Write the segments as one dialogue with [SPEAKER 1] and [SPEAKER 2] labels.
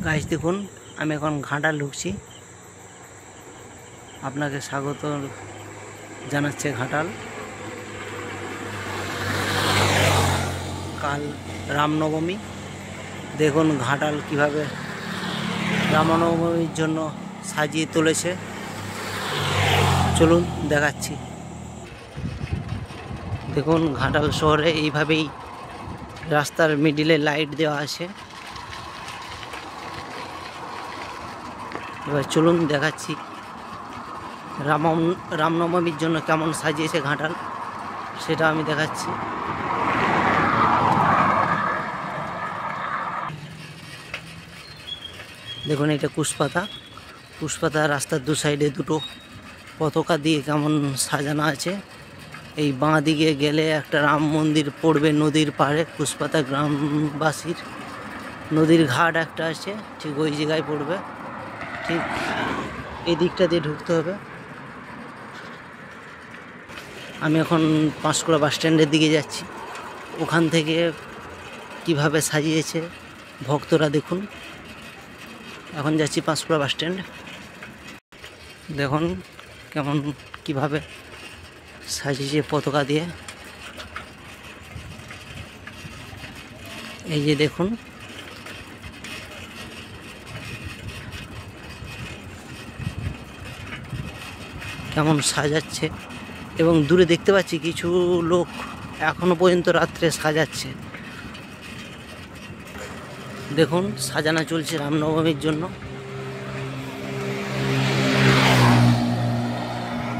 [SPEAKER 1] Guys দেখুন, আমি এখন ঘাটাল ঢুকছি। আপনাকে স্বাগত জানাচ্ছে ঘাটাল। কাল রামনবমী। দেখুন ঘাটাল কিভাবে রামনবমীর জন্য সাজিয়ে তুলেছে। চলুন দেখাচ্ছি। দেখুন ঘাটাল শহরে এইভাবেই রাস্তার মিডিলে লাইট দেওয়া আছে। এবার চলুন দেখাচ্ছি রামনবমীর জন্য কেমন সাজিয়েছে ঘাটাল, সেটা আমি দেখাচ্ছি। দেখুন এটা কুশপাতা রাস্তার দু সাইডে দুটো পতাকা দিয়ে কেমন সাজানো আছে। এই বাঁ দিকে গেলে একটা রাম মন্দির পড়বে নদীর পাড়ে, কুশপাতা গ্রামবাসীর নদীর ঘাট একটা আছে, ঠিক ওই জায়গায় পড়বে। ঠিক এই দিকটা দিয়ে ঢুকতে হবে। আমি এখন পাঁশকুড়া বাস স্ট্যান্ডের দিকে যাচ্ছি। ওখান থেকে কিভাবে সাজিয়েছে ভক্তরা দেখুন। এখন যাচ্ছি পাঁশকুড়া বাস স্ট্যান্ড। দেখুন কেমন কিভাবে সাজিয়েছে পতাকা দিয়ে। এই যে দেখুন, কেমন সাজাচ্ছে। এবং দূরে দেখতে পাচ্ছি কিছু লোক এখনো পর্যন্ত রাত্রে সাজাচ্ছে। দেখুন সাজানো চলছে রামনবমীর জন্য।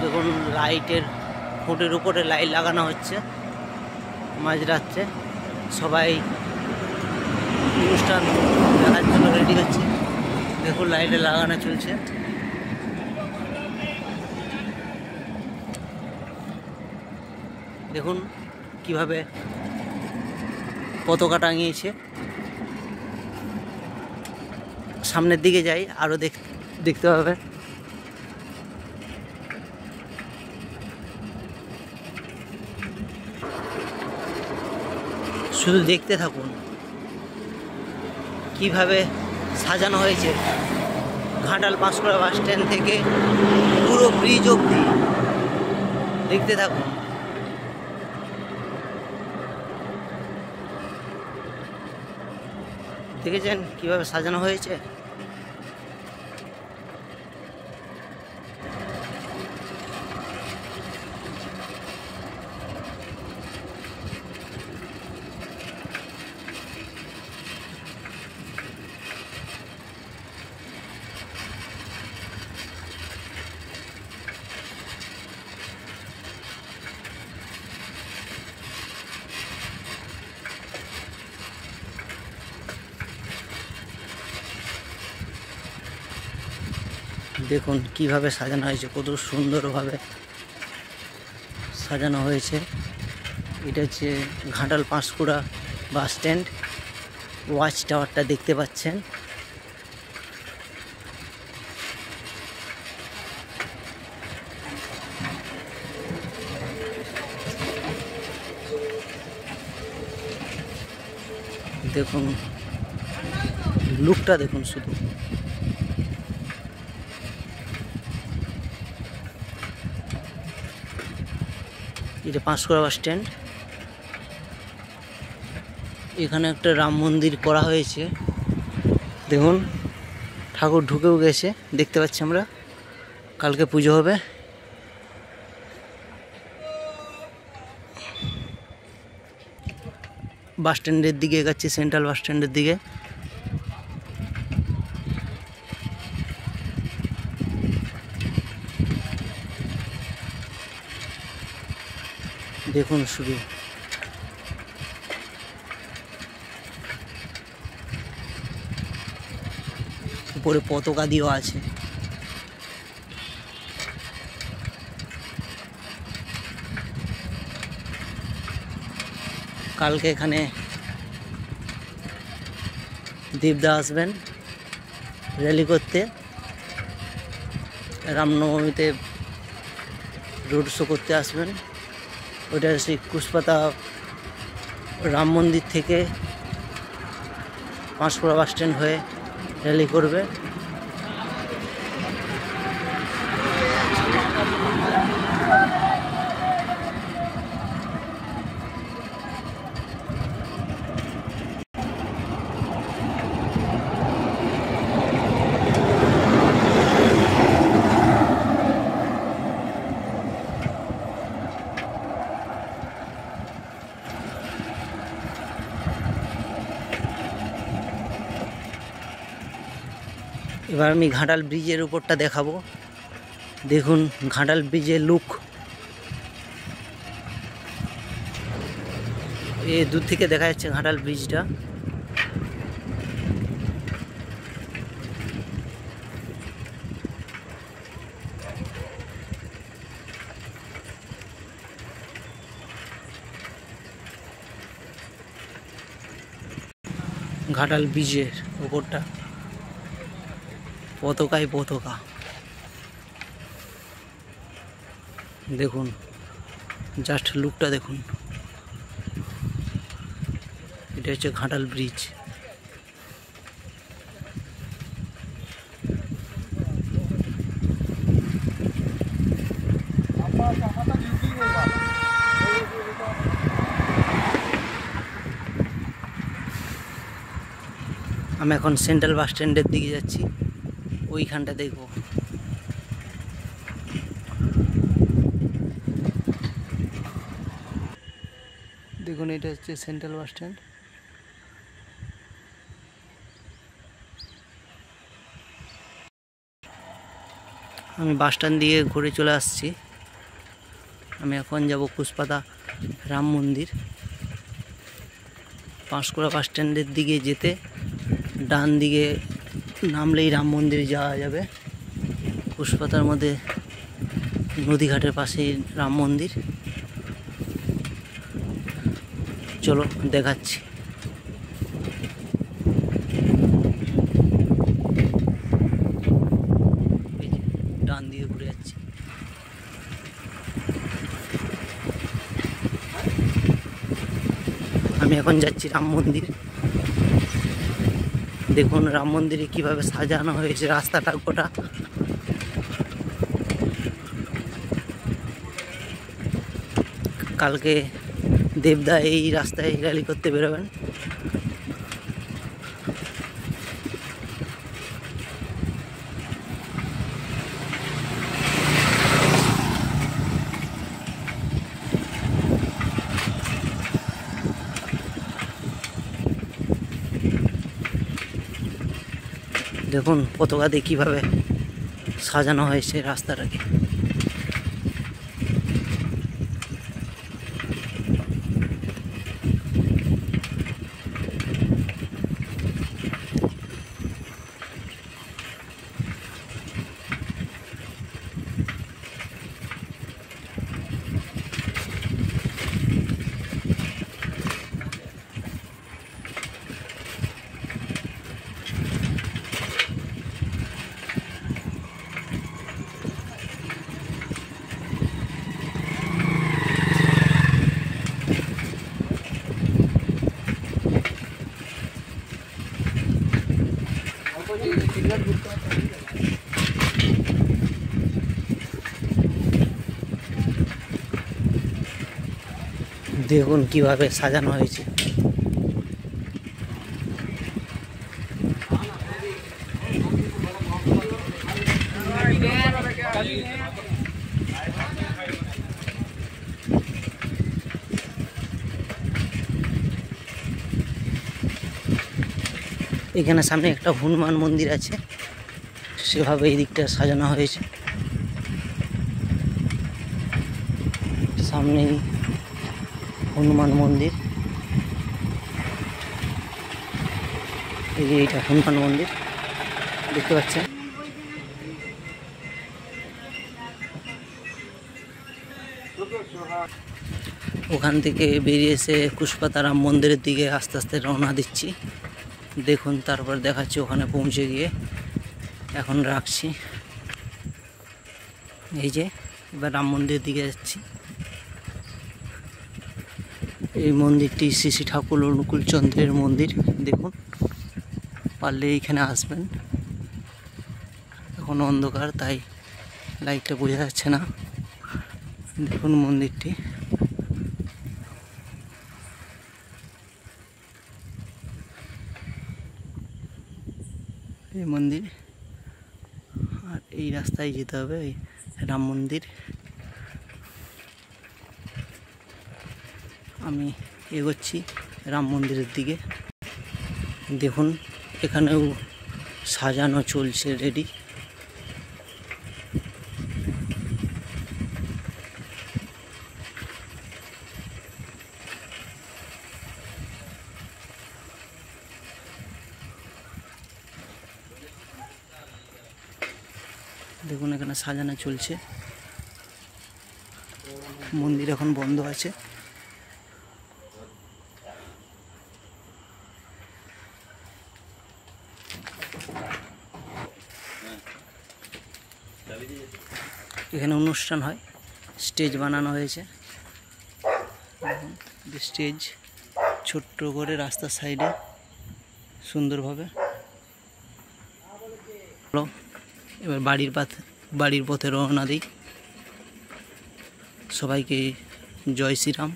[SPEAKER 1] দেখুন লাইটের খুঁটির উপরে লাইট লাগানো হচ্ছে মাঝরাত্রে। সবাই অনুষ্ঠান দেখার জন্য রেডি হচ্ছে। দেখুন লাইটে লাগানো চলছে। দেখুন কিভাবে পতাকা টাঙিয়েছে। সামনের দিকে যাই, আরও দেখতে পাবে। শুধু দেখতে থাকুন কিভাবে সাজানো হয়েছে। ঘাটাল পাঁশকুড়া বাস স্ট্যান্ড থেকে পুরো ব্রিজ অবধি দেখতে থাকুন। দেখেছেন কিভাবে সাজানো হয়েছে। দেখুন কিভাবে সাজানো হয়েছে, কত সুন্দরভাবে সাজানো হয়েছে। এটা হচ্ছে Ghatal Panskura bus stand. Watch টাওয়ারটা দেখতে পাচ্ছেন। দেখুন লুকটা দেখুন শুধু। এটা পাঁশকুড়া বাস স্ট্যান্ড। এখানে একটা রাম মন্দির করা হয়েছে। দেখুন ঠাকুর ঢুকেও গেছে, দেখতে পাচ্ছি আমরা। কালকে পুজো হবে। বাস স্ট্যান্ডের দিকে এগাচ্ছি, সেন্ট্রাল বাস স্ট্যান্ডের দিকে। দেখুন শুধু উপরে পতাকা দিয়েও আছে। কালকে এখানে দীপদা আসবেন র্যালি করতে। রামনবমীতে রোড শো করতে আসবেন। ওটা সেই কুশপাতা রাম মন্দির থেকে পাঁশকুড়া বাস স্ট্যান্ড হয়ে র্যালি করবে। এবার আমি ঘাটাল ব্রিজের উপরটা দেখাবো। দেখুন ঘাটাল ব্রিজের লুক, এ দূর থেকে দেখা যাচ্ছে ঘাটাল ব্রিজটা। ঘাটাল ব্রিজের উপরটা পতাকায় পতাকা, দেখুন জাস্ট লুকটা দেখুন। এটা হচ্ছে ঘাটাল ব্রিজ। আমি এখন সেন্ট্রাল বাস স্ট্যান্ডের দিকে যাচ্ছি, ওইখানটা দেখবো। দেখুন এটা হচ্ছে সেন্ট্রাল বাস স্ট্যান্ড। আমি বাস স্ট্যান্ড দিয়ে ঘুরে চলে আসছি। আমি এখন যাব কুশপাতা রাম মন্দির। পাঁশকুড়া বাস স্ট্যান্ডের দিকে যেতে ডান দিকে নামলেই রাম মন্দির যাওয়া যাবে। কুশপাতার মধ্যে নদীঘাটের পাশেই রাম মন্দির। চলো দেখাচ্ছি। ডান দিকে ঘুরে যাচ্ছি। আমি এখন যাচ্ছি রাম মন্দির। দেখুন রাম মন্দিরে কিভাবে সাজানো হয়েছে রাস্তাটা গোটা। কালকে দেবদা এই রাস্তায় র্যালি করতে বেরোবেন। দেখুন পতাকা দিয়ে কীভাবে সাজানো হয়েছে রাস্তাটাকে। দেখুন কিভাবে সাজানো হয়েছে। এখানে সামনে একটা হনুমান মন্দির আছে, সেভাবে এই দিকটা সাজানো হয়েছে। সামনেই হনুমান মন্দির, এই যে এইটা হনুমান মন্দির দেখতে পাচ্ছেন। ওখান থেকে বেরিয়ে এসে কুশপাতা রাম মন্দিরের দিকে আস্তে আস্তে রওনা দিচ্ছি। দেখুন তারপর দেখাচ্ছি ওখানে পৌঁছে গিয়ে। এখন রাখছি। এই যে এবার রাম মন্দিরের দিকে যাচ্ছি। এই মন্দিরটি শ্রী শ্রী ঠাকুর অনুকূল চন্দ্রের মন্দির। দেখুন পারলে এইখানে আসবেন। এখন অন্ধকার তাই লাইটটা বোঝা যাচ্ছে না। দেখুন মন্দিরটি। এই মন্দির, আর এই রাস্তায় যেতে হবে, এই রাম মন্দির। আমি এগোচ্ছি রাম মন্দিরের দিকে। দেখুন এখানেও সাজানো চলছে, রেডি। দেখুন এখানে সাজানো চলছে। মন্দির এখন বন্ধ আছে। এখানে অনুষ্ঠান হয়, স্টেজ বানানো হয়েছে। স্টেজ ছোট্ট করে রাস্তার সাইডে সুন্দরভাবে। এবার বাড়ির পথে রওনা দিই। সবাইকে জয় শ্রীরাম।